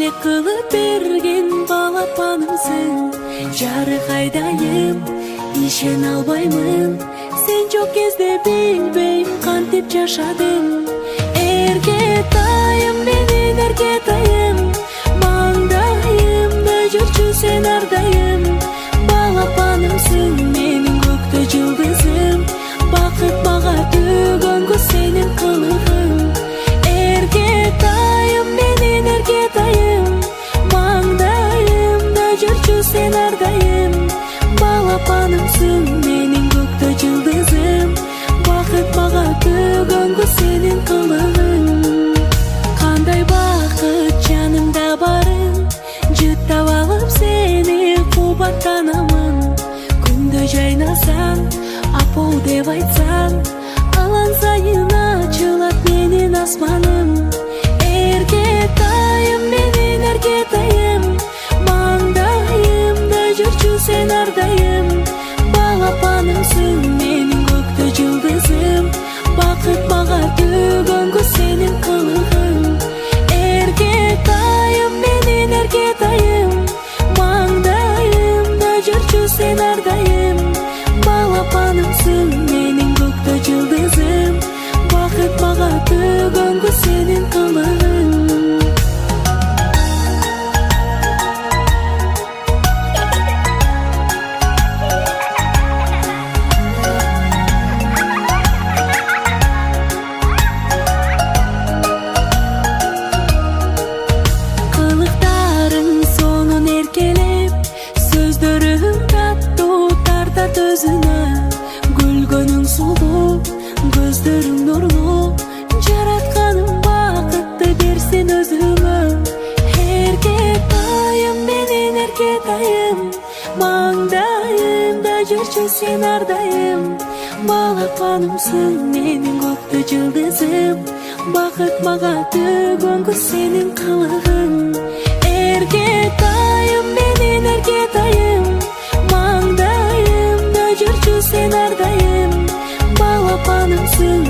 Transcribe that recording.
Жүрек кылып берген балапанымсың. Жарык айдайым, ишен албаймын. Сен жок кезде билбейм кантип жашадым. Эркетайым, менин эркетайым, маңдайымда жүрчү сен ардайым. Балапанымсың, менин көктө жылдызым, бакыт мага төгөнгө сенин кылыгың. Эркетайым, менин эркетайым, маңдайымда жүрчү сен ардайым. Балапанымсың, менин көктө жылдызым, бакыт мага төгөнгө сенин кылыгың. Кандай бакыт жанымда барың, жыттап алып сени кубаттанамын. Күндө жайнасаң, апол деп айтсаң, алан сайын ачылат менин асманым. Эркетайым, менин эркетайым, маңдайымда жүрчү сен ардайым. Балапанымсың, менин көктө жылдызым, бакыт мага төгөнгө сенин кылыгың. Эркетайым, менин эркетайым, маңдайымда жүрчү сен ардайым. Балапанымсың, менин көктө жылдызым, бакыт мага төгөнгө сенин кылыгың. Кылыктарың сонун эркелеп, сөздөрүң таттуу тартат өзүнө. Күлгөнүң сулуу, көздөрүң нурлуу, жаратканың бакытты берсин өзүңө. Эркетайым, менин эркетайым, маңдайымда жүрчү сен ардайым. Балапанымсың, менин көктө жылдызым, бакыт мага төгөнгө сенин кылыгың. Эркетайым, менин эркетайым, маңдайымда жүрчү сен ардайым. Балапанымсың,